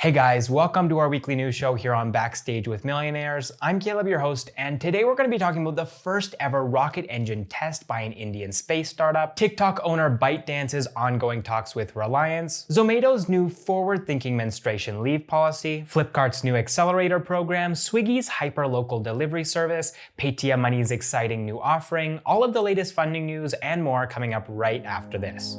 Hey guys, welcome to our weekly news show here on Backstage with Millionaires. I'm Caleb, your host, and today we're going to be talking about the first ever rocket engine test by an Indian space startup, TikTok owner ByteDance's ongoing talks with Reliance, Zomato's new forward-thinking menstruation leave policy, Flipkart's new accelerator program, Swiggy's hyper-local delivery service, Paytm Money's exciting new offering, all of the latest funding news and more coming up right after this.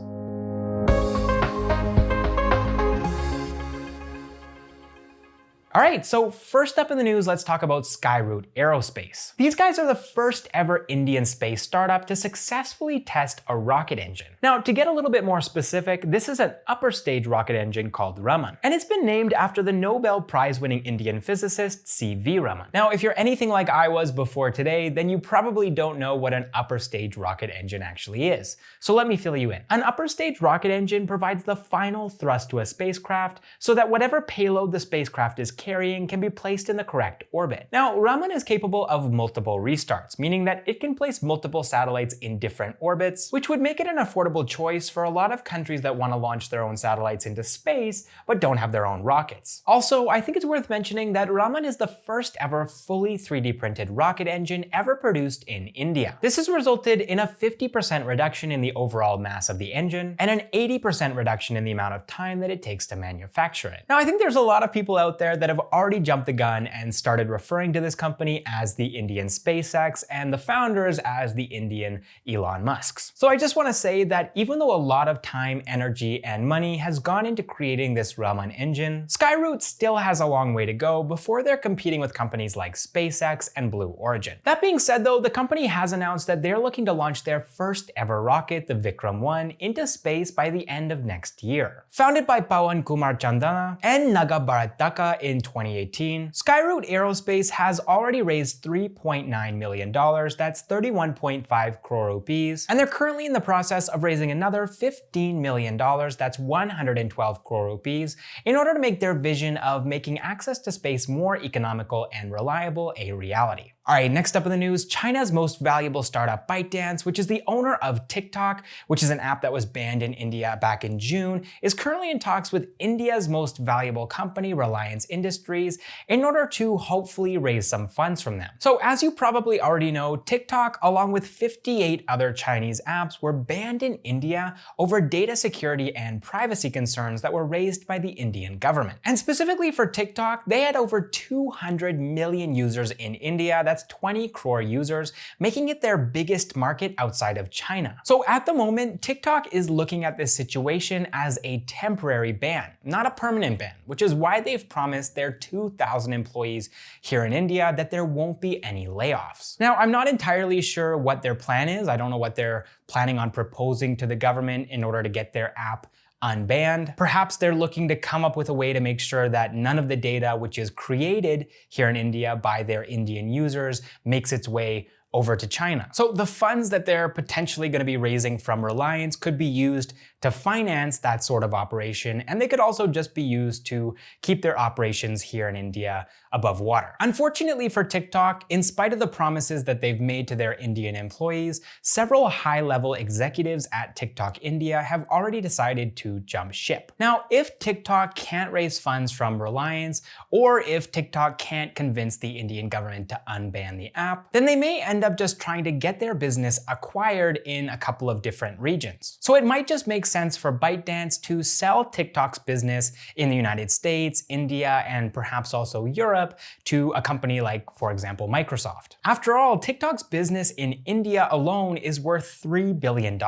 All right, so first up in the news, let's talk about Skyroot Aerospace. These guys are the first ever Indian space startup to successfully test a rocket engine. Now, to get a little bit more specific, this is an upper stage rocket engine called Raman, and it's been named after the Nobel Prize-winning Indian physicist C.V. Raman. Now, if you're anything like I was before today, then you probably don't know what an upper stage rocket engine actually is. So let me fill you in. An upper stage rocket engine provides the final thrust to a spacecraft so that whatever payload the spacecraft is carrying can be placed in the correct orbit. Now, Raman is capable of multiple restarts, meaning that it can place multiple satellites in different orbits, which would make it an affordable choice for a lot of countries that want to launch their own satellites into space, but don't have their own rockets. Also, I think it's worth mentioning that Raman is the first ever fully 3D printed rocket engine ever produced in India. This has resulted in a 50% reduction in the overall mass of the engine, and an 80% reduction in the amount of time that it takes to manufacture it. Now, I think there's a lot of people out there that have already jumped the gun and started referring to this company as the Indian SpaceX and the founders as the Indian Elon Musks. So I just want to say that even though a lot of time, energy, and money has gone into creating this Raman engine, Skyroot still has a long way to go before they're competing with companies like SpaceX and Blue Origin. That being said though, the company has announced that they're looking to launch their first ever rocket, the Vikram I, into space by the end of next year. Founded by Pawan Kumar Chandana and Naga Bharataka in 2018, Skyroot Aerospace has already raised $3.9 million, that's 31.5 crore rupees, and they're currently in the process of raising another $15 million, that's 112 crore rupees, in order to make their vision of making access to space more economical and reliable a reality. Alright, next up in the news, China's most valuable startup ByteDance, which is the owner of TikTok, which is an app that was banned in India back in June, is currently in talks with India's most valuable company, Reliance Industries, in order to hopefully raise some funds from them. So as you probably already know, TikTok, along with 58 other Chinese apps, were banned in India over data security and privacy concerns that were raised by the Indian government. And specifically for TikTok, they had over 200 million users in India. That's 20 crore users, making it their biggest market outside of China. So at the moment, TikTok is looking at this situation as a temporary ban, not a permanent ban, which is why they've promised their 2,000 employees here in India that there won't be any layoffs. Now, I'm not entirely sure what their plan is. I don't know what they're planning on proposing to the government in order to get their app unbanned. Perhaps they're looking to come up with a way to make sure that none of the data which is created here in India by their Indian users makes its way over to China. So the funds that they're potentially going to be raising from Reliance could be used to finance that sort of operation, and they could also just be used to keep their operations here in India above water. Unfortunately for TikTok, in spite of the promises that they've made to their Indian employees, several high-level executives at TikTok India have already decided to jump ship. Now, if TikTok can't raise funds from Reliance, or if TikTok can't convince the Indian government to unban the app, then they may end up just trying to get their business acquired in a couple of different regions. So it might just make sense for ByteDance to sell TikTok's business in the United States, India, and perhaps also Europe to a company like, for example, Microsoft. After all, TikTok's business in India alone is worth $3 billion,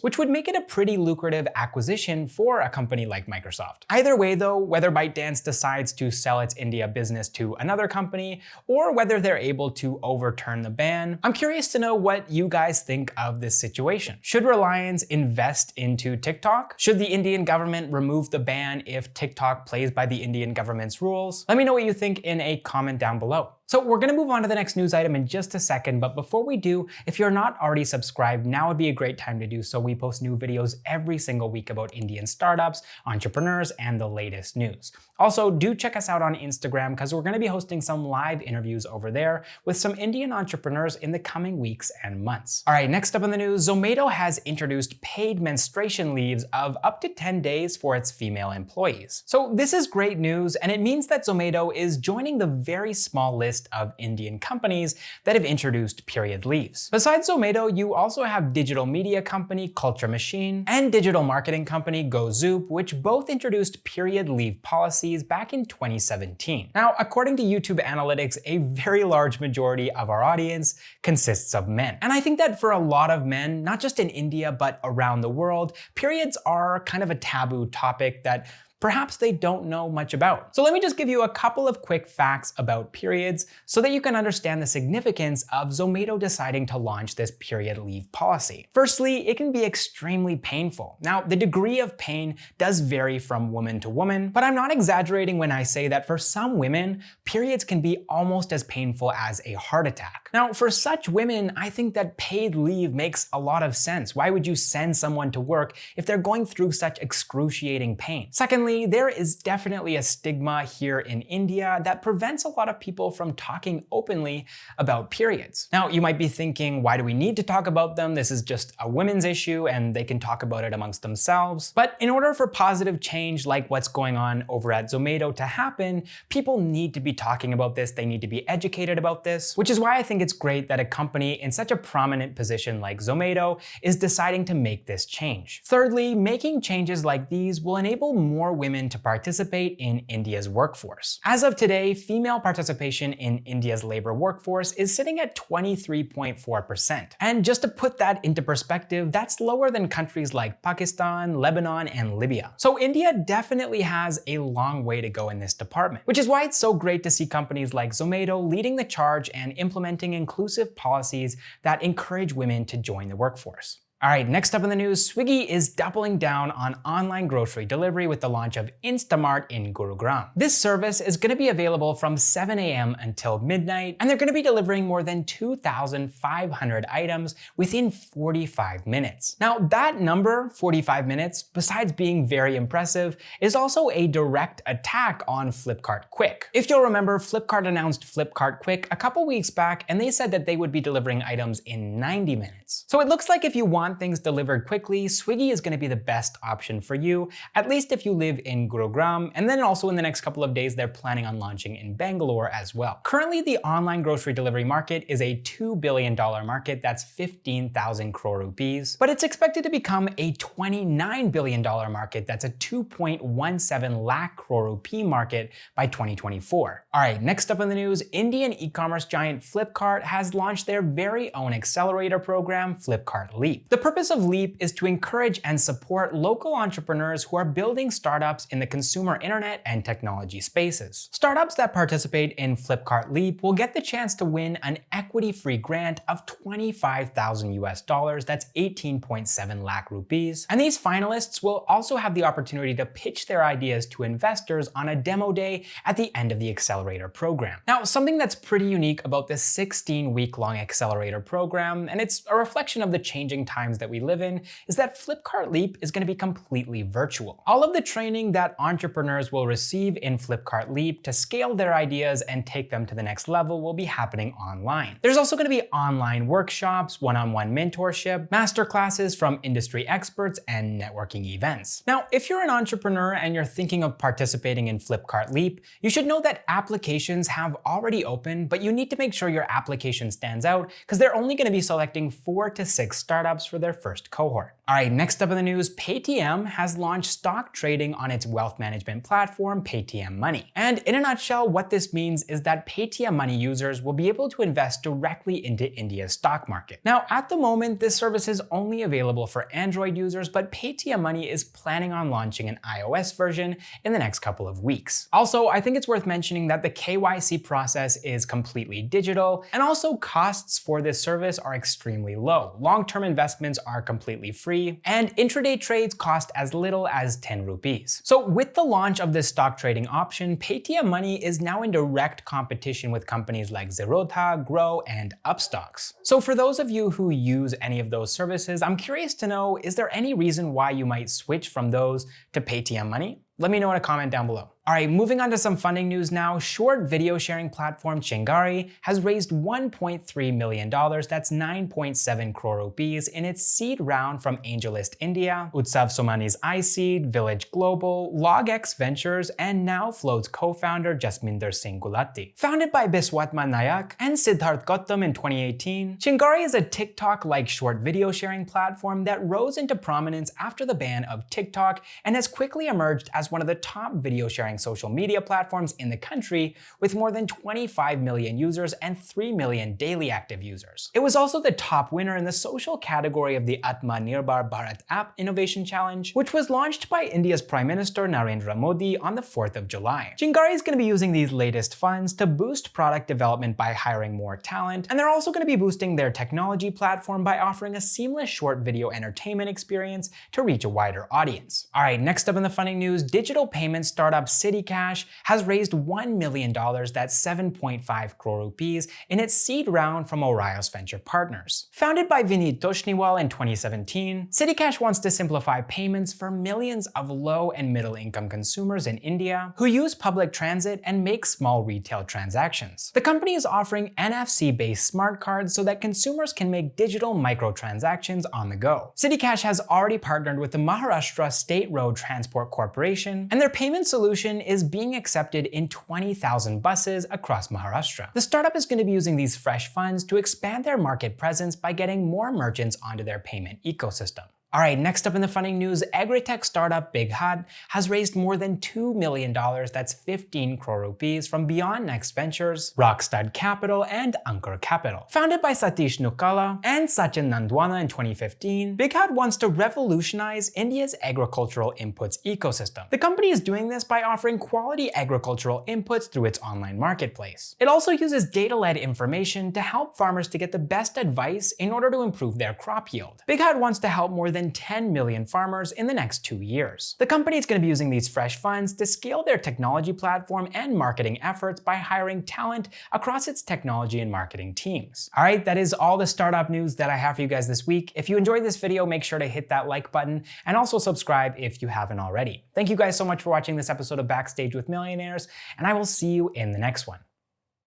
which would make it a pretty lucrative acquisition for a company like Microsoft. Either way though, whether ByteDance decides to sell its India business to another company, or whether they're able to overturn the ban, I'm curious to know what you guys think of this situation. Should Reliance invest into TikTok? Should the Indian government remove the ban if TikTok plays by the Indian government's rules? Let me know what you think in a comment down below. So we're gonna move on to the next news item in just a second, but before we do, if you're not already subscribed, now would be a great time to do so. We post new videos every single week about Indian startups, entrepreneurs, and the latest news. Also, do check us out on Instagram because we're gonna be hosting some live interviews over there with some Indian entrepreneurs in the coming weeks and months. All right, next up in the news, Zomato has introduced paid menstruation leaves of up to 10 days for its female employees. So this is great news, and it means that Zomato is joining the very small list of Indian companies that have introduced period leaves. Besides Zomato, you also have digital media company Culture Machine and digital marketing company GoZoop, which both introduced period leave policies back in 2017. Now, according to YouTube analytics, a very large majority of our audience consists of men. And I think that for a lot of men, not just in India, but around the world, periods are kind of a taboo topic that perhaps they don't know much about. So let me just give you a couple of quick facts about periods so that you can understand the significance of Zomato deciding to launch this period leave policy. Firstly, it can be extremely painful. Now, the degree of pain does vary from woman to woman, but I'm not exaggerating when I say that for some women, periods can be almost as painful as a heart attack. Now, for such women, I think that paid leave makes a lot of sense. Why would you send someone to work if they're going through such excruciating pain? Secondly, there is definitely a stigma here in India that prevents a lot of people from talking openly about periods. Now, you might be thinking, why do we need to talk about them? This is just a women's issue and they can talk about it amongst themselves. But in order for positive change like what's going on over at Zomato to happen, people need to be talking about this. They need to be educated about this, which is why I think it's great that a company in such a prominent position like Zomato is deciding to make this change. Thirdly, making changes like these will enable more women to participate in India's workforce. As of today, female participation in India's labor workforce is sitting at 23.4%. And just to put that into perspective, that's lower than countries like Pakistan, Lebanon, and Libya. So India definitely has a long way to go in this department, which is why it's so great to see companies like Zomato leading the charge and implementing inclusive policies that encourage women to join the workforce. All right, next up in the news, Swiggy is doubling down on online grocery delivery with the launch of Instamart in Gurugram. This service is going to be available from 7 a.m. until midnight, and they're going to be delivering more than 2,500 items within 45 minutes. Now, that number, 45 minutes, besides being very impressive, is also a direct attack on Flipkart Quick. If you'll remember, Flipkart announced Flipkart Quick a couple weeks back, and they said that they would be delivering items in 90 minutes. So it looks like if you want things delivered quickly, Swiggy is going to be the best option for you, at least if you live in Gurugram, and then also in the next couple of days they're planning on launching in Bengaluru as well. Currently, the online grocery delivery market is a $2 billion market, that's 15,000 crore rupees, but it's expected to become a $29 billion market, that's a 2.17 lakh crore rupee market by 2024. All right, next up in the news, Indian e-commerce giant Flipkart has launched their very own accelerator program, Flipkart Leap. The purpose of Leap is to encourage and support local entrepreneurs who are building startups in the consumer internet and technology spaces. Startups that participate in Flipkart Leap will get the chance to win an equity-free grant of $25,000, that's 18.7 lakh rupees. And these finalists will also have the opportunity to pitch their ideas to investors on a demo day at the end of the accelerator program. Now, something that's pretty unique about this 16-week-long accelerator program, and it's a reflection of the changing times that we live in, is that Flipkart Leap is going to be completely virtual. All of the training that entrepreneurs will receive in Flipkart Leap to scale their ideas and take them to the next level will be happening online. There's also going to be online workshops, one-on-one mentorship, masterclasses from industry experts, and networking events. Now, if you're an entrepreneur and you're thinking of participating in Flipkart Leap, you should know that applications have already opened, but you need to make sure your application stands out because they're only going to be selecting 4 to 6 startups for their first cohort. All right, next up in the news, Paytm has launched stock trading on its wealth management platform, Paytm Money. And in a nutshell, what this means is that Paytm Money users will be able to invest directly into India's stock market. Now, at the moment, this service is only available for Android users, but Paytm Money is planning on launching an iOS version in the next couple of weeks. Also, I think it's worth mentioning that the KYC process is completely digital, and also costs for this service are extremely low. Long-term investment investments are completely free, and intraday trades cost as little as 10 rupees. So with the launch of this stock trading option, Paytm Money is now in direct competition with companies like Zerodha, Grow, and Upstocks. So for those of you who use any of those services, I'm curious to know, is there any reason why you might switch from those to Paytm Money? Let me know in a comment down below. All right, moving on to some funding news now. Short video sharing platform Chingari has raised $1.3 million, that's 9.7 crore rupees, in its seed round from AngelList India, Utsav Somani's iSeed, Village Global, LogX Ventures, and NowFloats co-founder Jasminder Singh Gulati. Founded by Biswatma Nayak and Siddharth Gautam in 2018, Chingari is a TikTok-like short video sharing platform that rose into prominence after the ban of TikTok and has quickly emerged as one of the top video sharing social media platforms in the country, with more than 25 million users and 3 million daily active users. It was also the top winner in the social category of the Atmanirbhar Bharat App Innovation Challenge, which was launched by India's Prime Minister Narendra Modi on the 4th of July. Chingari is going to be using these latest funds to boost product development by hiring more talent, and they're also going to be boosting their technology platform by offering a seamless short video entertainment experience to reach a wider audience. All right, next up in the funding news, digital payment startup CityCash has raised $1 million, that's 7.5 crore rupees, in its seed round from Orios Venture Partners. Founded by Vineet Toshniwal in 2017, CityCash wants to simplify payments for millions of low and middle income consumers in India who use public transit and make small retail transactions. The company is offering NFC-based smart cards so that consumers can make digital microtransactions on the go. CityCash has already partnered with the Maharashtra State Road Transport Corporation, and their payment solution is being accepted in 20,000 buses across Maharashtra. The startup is going to be using these fresh funds to expand their market presence by getting more merchants onto their payment ecosystem. All right, next up in the funding news, Agritech startup BigHaat has raised more than $2 million, that's 15 crore rupees, from BeyondNext Ventures, Rockstud Capital, and Ankur Capital. Founded by Satish Nukala and Sachin Nandwana in 2015, BigHaat wants to revolutionize India's agricultural inputs ecosystem. The company is doing this by offering quality agricultural inputs through its online marketplace. It also uses data-led information to help farmers to get the best advice in order to improve their crop yield. BigHaat wants to help more than 10 million farmers in the next 2 years. The company is going to be using these fresh funds to scale their technology platform and marketing efforts by hiring talent across its technology and marketing teams. All right, that is all the startup news that I have for you guys this week. If you enjoyed this video, make sure to hit that like button and also subscribe if you haven't already. Thank you guys so much for watching this episode of Backstage with Millionaires, and I will see you in the next one.